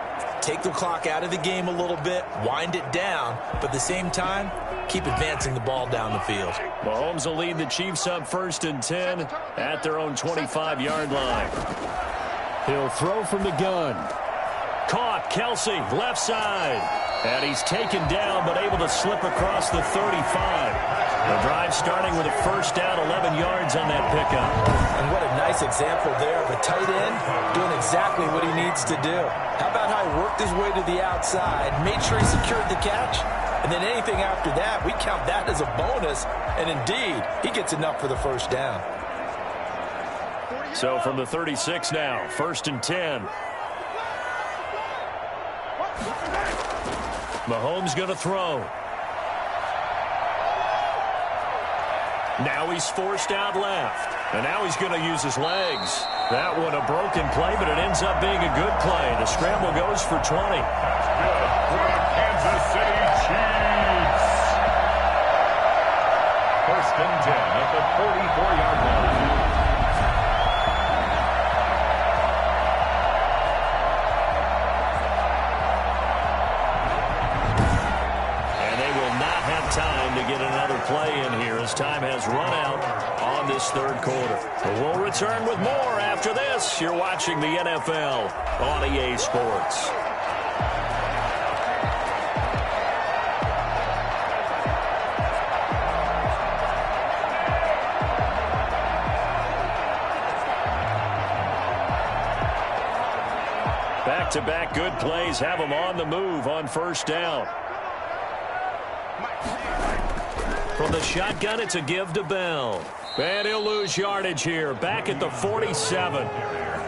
Take the clock out of the game a little bit, wind it down, but at the same time, keep advancing the ball down the field. Mahomes will lead the Chiefs up 1st and 10 at their own 25-yard line. He'll throw from the gun. Caught, Kelsey, left side. And he's taken down, but able to slip across the 35. The drive starting with a first down, 11 yards on that pickup. And what a nice example there of a tight end doing exactly what he needs to do. How about how he worked his way to the outside, made sure he secured the catch, and then anything after that, we count that as a bonus. And indeed, he gets enough for the first down. So from the 36 now, 1st and 10. Mahomes going to throw. Now he's forced out left. And now he's going to use his legs. That one a broken play, but it ends up being a good play. The scramble goes for 20. That's good for the Kansas City Chiefs. 1st and 10 at the 44-yard line. Time to get another play in here as time has run out on this third quarter. But we'll return with more after this. You're watching the NFL on EA Sports. Back-to-back good plays have them on the move on first down. From the shotgun, it's a give to Bell. And he'll lose yardage here. Back at the 47.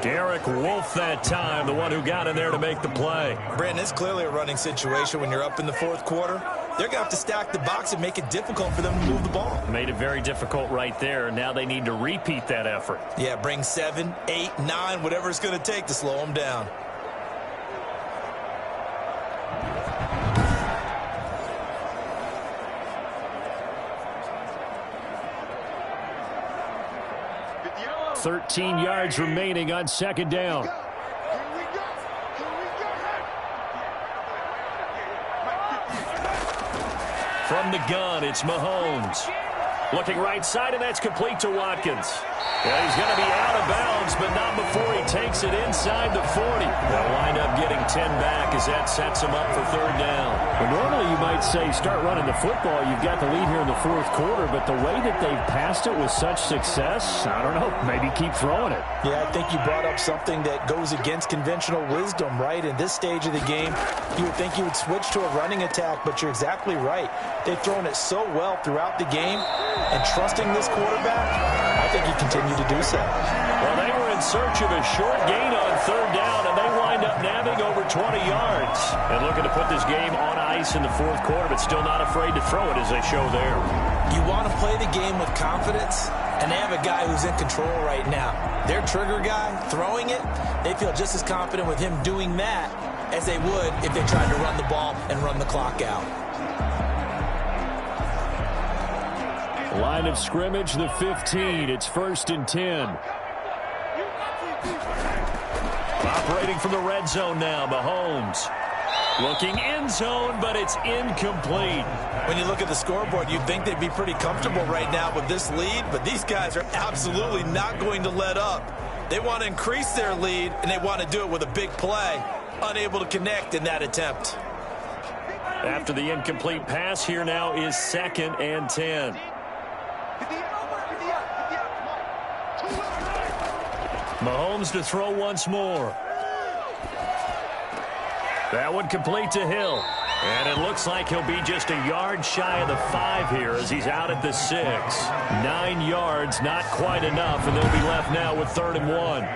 Derek Wolfe that time, the one who got in there to make the play. Brandon, it's clearly a running situation when you're up in the fourth quarter. They're going to have to stack the box and make it difficult for them to move the ball. Made it very difficult right there. Now they need to repeat that effort. Yeah, bring 7, 8, 9, whatever it's going to take to slow them down. $13 yards remaining on second down. From the gun, it's Mahomes. Looking right side, and that's complete to Watkins. Yeah, he's going to be out of bounds, but not before he takes it inside the 40. They'll wind up getting 10 back as that sets him up for third down. Well, normally you might say start running the football. You've got the lead here in the fourth quarter, but the way that they've passed it with such success, I don't know, maybe keep throwing it. Yeah, I think you brought up something that goes against conventional wisdom, right? In this stage of the game, you would think you would switch to a running attack, but you're exactly right. They've thrown it so well throughout the game, and trusting this quarterback, I think he continued to do so. Well, they were in search of a short gain on third down, and they wind up nabbing over 20 yards. And looking to put this game on ice in the fourth quarter, but still not afraid to throw it as they show there. You want to play the game with confidence, and they have a guy who's in control right now. Their trigger guy, throwing it, they feel just as confident with him doing that as they would if they tried to run the ball and run the clock out. Line of scrimmage, the 15. It's 1st and 10. Operating from the red zone now, Mahomes. Looking end zone, but it's incomplete. When you look at the scoreboard, you'd think they'd be pretty comfortable right now with this lead, but these guys are absolutely not going to let up. They want to increase their lead, and they want to do it with a big play. Unable to connect in that attempt. After the incomplete pass, here now is 2nd and 10. Mahomes to throw once more. That one complete to Hill. And it looks like he'll be just a yard shy of the 5 here as he's out at the 6. 9 yards, not quite enough, and they'll be left now with 3rd and 1.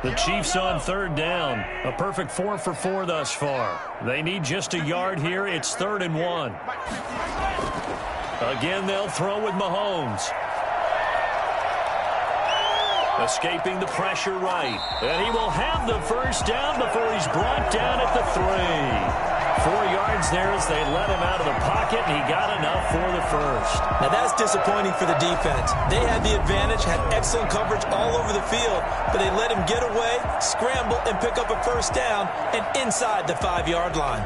The Chiefs on 3rd down. A perfect 4 for 4 thus far. They need just a yard here. It's 3rd and 1. Again, they'll throw with Mahomes. Escaping the pressure right. And he will have the first down before he's brought down at the 3. 4 yards there as they let him out of the pocket, and he got enough for the first. Now that's disappointing for the defense. They had the advantage, had excellent coverage all over the field, but they let him get away, scramble, and pick up a first down, and inside the 5-yard line.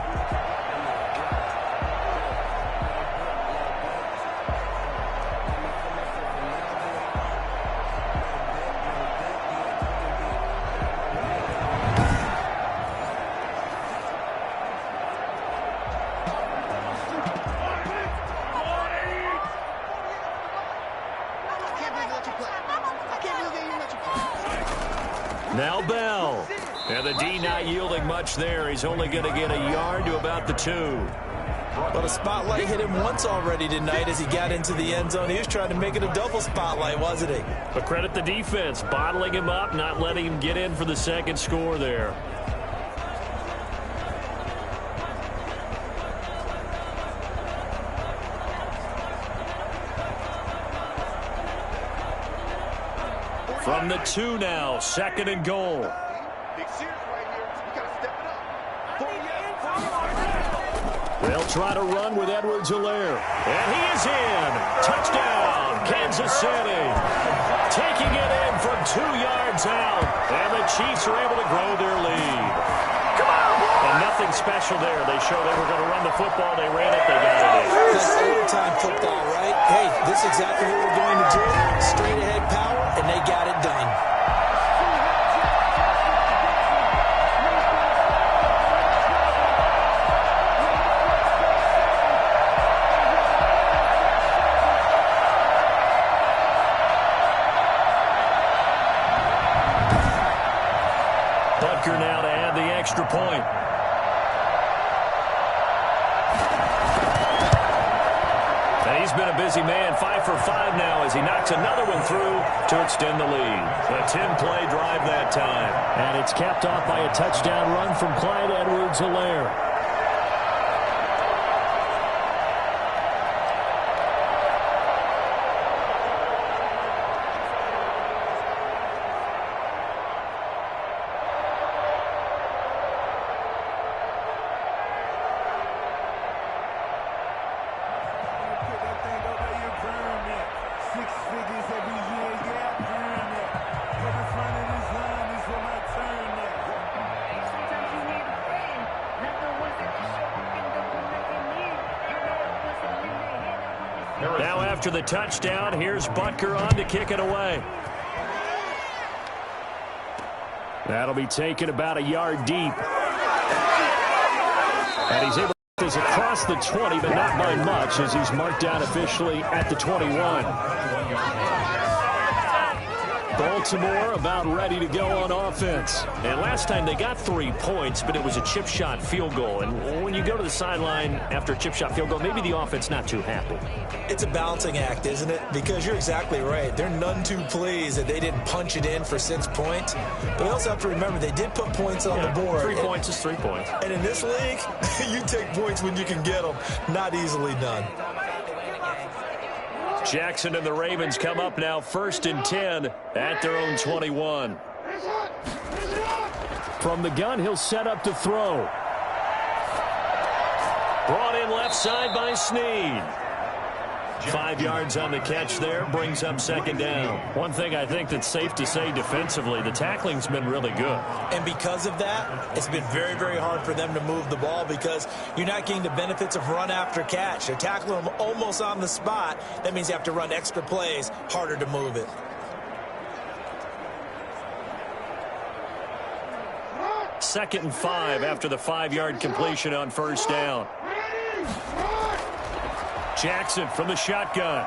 Now Bell. And the D not yielding much there. He's only going to get a yard to about the 2. But a spotlight hit him once already tonight as he got into the end zone. He was trying to make it a double spotlight, wasn't he? But credit the defense, bottling him up, not letting him get in for the second score there. From the 2 now, 2nd and goal. They'll try to run with Edwards-Helaire. And he is in. Touchdown, Kansas City. Taking it in from 2 yards out. And the Chiefs are able to grow their lead. And nothing special there. They showed they were going to run the football. They ran it. They got it in. That's overtime football, right? Hey, this is exactly what we're going to do. Straight ahead power, and they got it done. Butker now to add the extra point. And he's been a busy man, 5 for 5 now as he knocks another one through to extend the lead. A 10-play drive that time. And it's capped off by a touchdown run from Clyde Edwards-Helaire. Now after the touchdown, here's Butker on to kick it away. That'll be taken about a yard deep. And he's able to get this across the 20, but not by much, as he's marked down officially at the 21. Baltimore about ready to go on offense. And last time they got 3 points, but it was a chip shot field goal. And when you go to the sideline after a chip shot field goal, maybe the offense not too happy. It's a balancing act, isn't it? Because you're exactly right. They're none too pleased that they didn't punch it in for 6 points. But you also have to remember they did put points on the board. 3 points is 3 points. And in this league, you take points when you can get them. Not easily done. Jackson and the Ravens come up now 1st and 10 at their own 21. From the gun, he'll set up to throw. Brought in left side by Snead. 5 yards on the catch there, brings up 2nd down. One thing I think that's safe to say defensively, the tackling's been really good. And because of that, it's been very, very hard for them to move the ball because you're not getting the benefits of run after catch. They're tackling them almost on the spot. That means you have to run extra plays, harder to move it. Second and 5 after the 5-yard completion on 1st down. Jackson from the shotgun.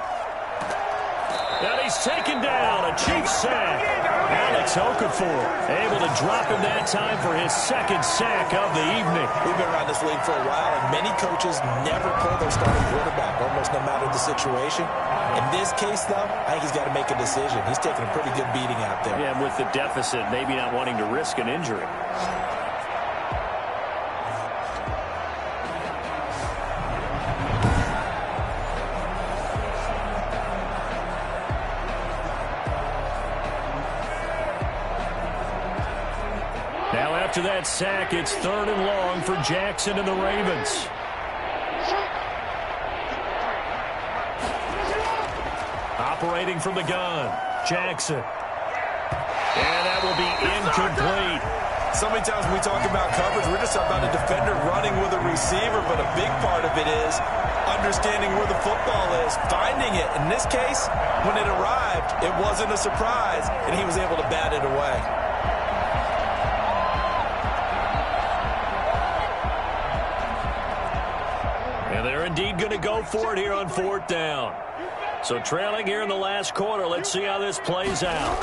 And he's taken down. A Chiefs sack. Alex Okafor able to drop him that time for his 2nd sack of the evening. We've been around this league for a while, and many coaches never pull their starting quarterback, almost no matter the situation. In this case, though, I think he's got to make a decision. He's taking a pretty good beating out there. Yeah, and with the deficit, maybe not wanting to risk an injury. After that sack, it's 3rd and long for Jackson and the Ravens. Operating from the gun, Jackson. And that will be incomplete. So many times when we talk about coverage, we're just talking about a defender running with a receiver, but a big part of it is understanding where the football is, finding it. In this case, when it arrived, it wasn't a surprise, and he was able to bat it away. They're indeed going to go for it here on 4th down. So trailing here in the last quarter. Let's see how this plays out.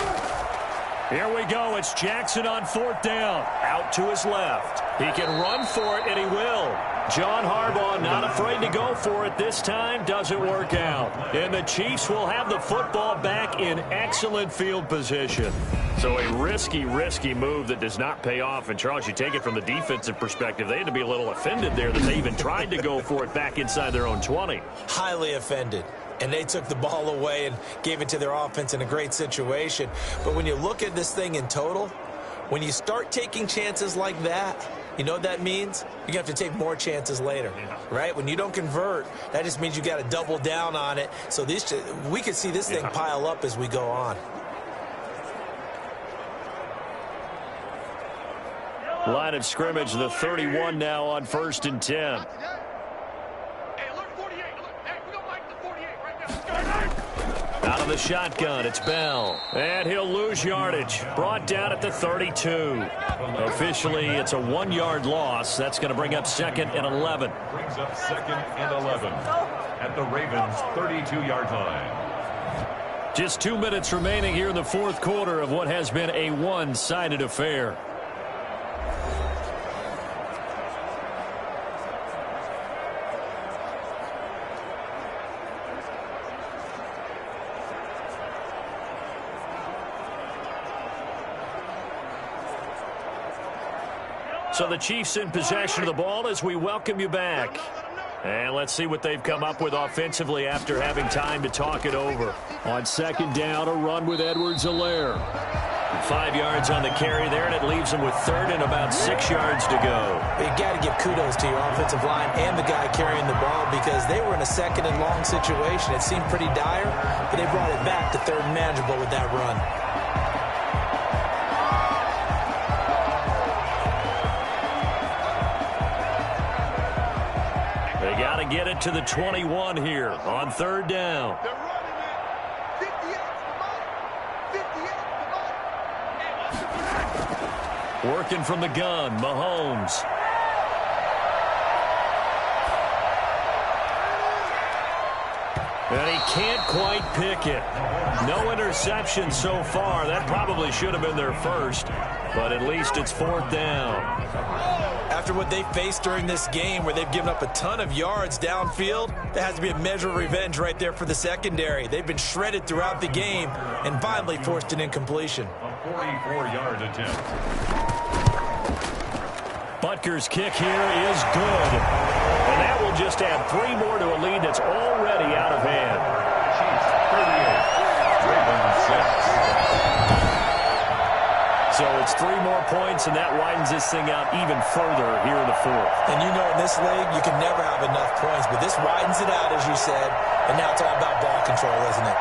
Here we go. It's Jackson on 4th down. Out to his left. He can run for it, and he will. John Harbaugh not afraid to go for it this time. Doesn't work out. And the Chiefs will have the football back in excellent field position. So a risky move that does not pay off. And, Charles, you take it from the defensive perspective. They had to be a little offended there that they even tried to go for it back inside their own 20. Highly offended. And they took the ball away and gave it to their offense in a great situation. But when you look at this thing in total, when you start taking chances like that, you know what that means? You have to take more chances later, right? When you don't convert, that just means you got to double down on it. So we could see this thing pile up as we go on. Line of scrimmage, the 31 now on 1st and 10. Out of the shotgun, it's Bell. And he'll lose yardage. Brought down at the 32. Officially, it's a 1-yard loss. That's going to bring up 2nd and 11. Brings up 2nd and 11 at the Ravens' 32-yard line. Just 2 minutes remaining here in the 4th quarter of what has been a one-sided affair. So the Chiefs in possession of the ball as we welcome you back. And let's see what they've come up with offensively after having time to talk it over. On 2nd down, a run with Edwards-Helaire. 5 yards on the carry there, and it leaves them with 3rd and about 6 yards to go. You got to give kudos to your offensive line and the guy carrying the ball because they were in a 2nd and long situation. It seemed pretty dire, but they brought it back to 3rd and manageable with that run. They got to get it to the 21 here on third down. They're running it. 58. Working from the gun, Mahomes. And he can't quite pick it. No interception so far. That probably should have been their first, but at least it's fourth down. After what they faced during this game where they've given up a ton of yards downfield, there has to be a measure of revenge right there for the secondary. They've been shredded throughout the game and finally forced an incompletion. A 44-yard attempt. Butker's kick here is good. And that will just add 3 more to a lead that's already out of hand. Chiefs 38, Ravens 6. So it's 3 more points, and that widens this thing out even further here in the fourth. And you know in this league, you can never have enough points, but this widens it out, as you said, and now it's all about ball control, isn't it?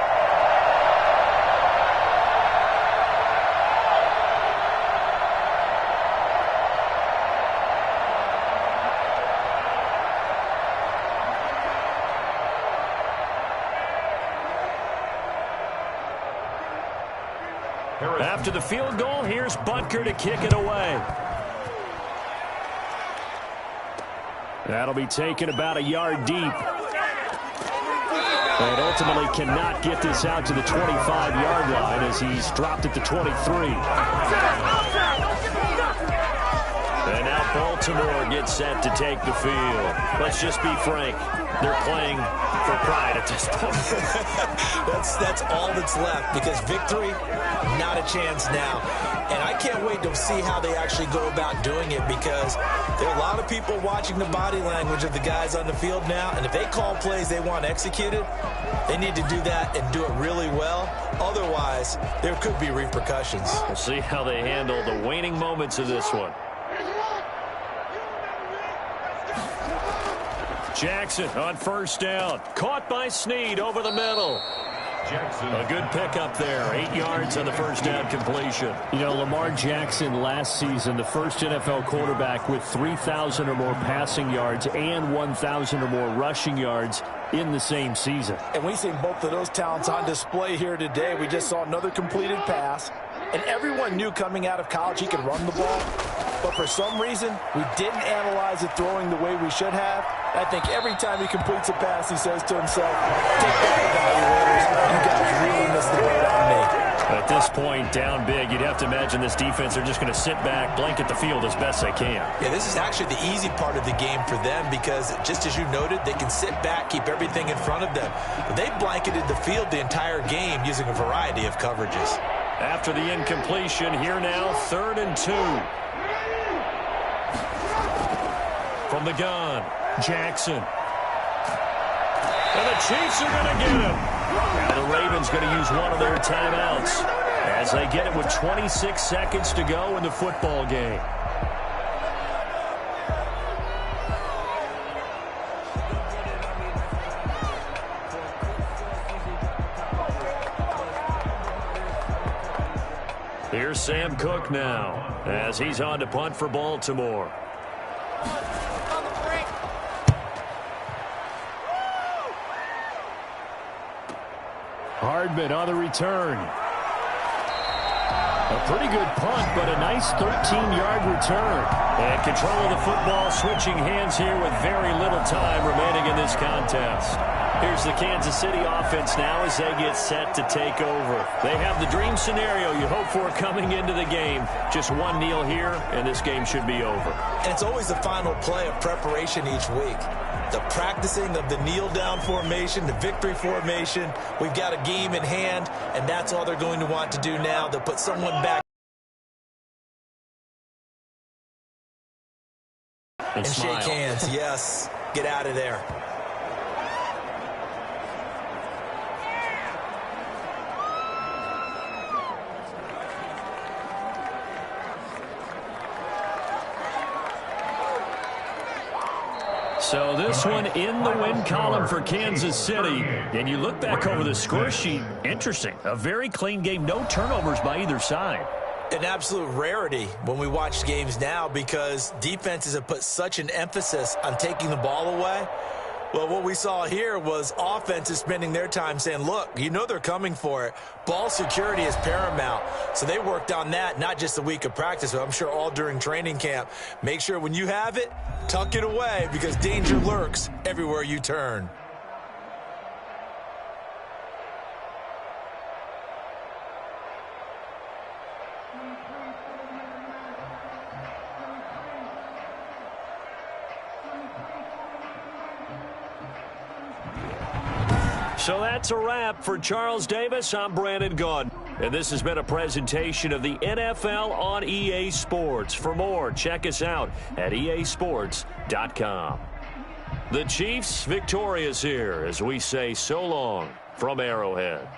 After the field goal, here's Butker to kick it away. That'll be taken about a yard deep. And ultimately cannot get this out to the 25-yard line as he's dropped at the 23. And now Baltimore gets set to take the field. Let's just be frank. They're playing for pride at this point. That's all that's left because victory, not a chance now. And I can't wait to see how they actually go about doing it because there are a lot of people watching the body language of the guys on the field now. And if they call plays they want executed, they need to do that and do it really well. Otherwise, there could be repercussions. We'll see how they handle the waning moments of this one. Jackson on first down. Caught by Snead over the middle. Jackson. A good pickup there. 8 yards on the first down completion. You know, Lamar Jackson last season, the first NFL quarterback with 3,000 or more passing yards and 1,000 or more rushing yards in the same season. And we've seen both of those talents on display here today. We just saw another completed pass. And everyone knew coming out of college he could run the ball. But for some reason, we didn't analyze it throwing the way we should have. I think every time he completes a pass, he says to himself, take that, evaluators. You guys really missed the boat on me. At this point, down big, you'd have to imagine this defense are just going to sit back, blanket the field as best they can. Yeah, this is actually the easy part of the game for them because, just as you noted, they can sit back, keep everything in front of them. But they blanketed the field the entire game using a variety of coverages. After the incompletion, here now, 3rd and 2. From the gun, Jackson. And the Chiefs are going to get him. Now the Ravens going to use one of their timeouts as they get it with 26 seconds to go in the football game. Here's Sam Cook now as he's on to punt for Baltimore. Hardman on the return. A pretty good punt, but a nice 13-yard return. And control of the football switching hands here with very little time remaining in this contest. Here's the Kansas City offense now as they get set to take over. They have the dream scenario you hope for coming into the game. Just one kneel here, and this game should be over. And it's always the final play of preparation each week. The practicing of the kneel-down formation, the victory formation. We've got a game in hand, and that's all they're going to want to do now. They'll put someone back and shake hands. Yes, get out of there. So this one in the win column for Kansas City. And you look back over the score sheet, interesting. A very clean game, no turnovers by either side. an absolute rarity when we watch games now because defenses have put such an emphasis on taking the ball away. Well, what we saw here was offenses spending their time saying, look, you know they're coming for it. Ball security is paramount. So they worked on that, not just a week of practice, but I'm sure all during training camp. Make sure when you have it, tuck it away because danger lurks everywhere you turn. So that's a wrap for Charles Davis. I'm Brandon Gaudin. And this has been a presentation of the NFL on EA Sports. For more, check us out at easports.com. The Chiefs victorious here as we say so long from Arrowhead.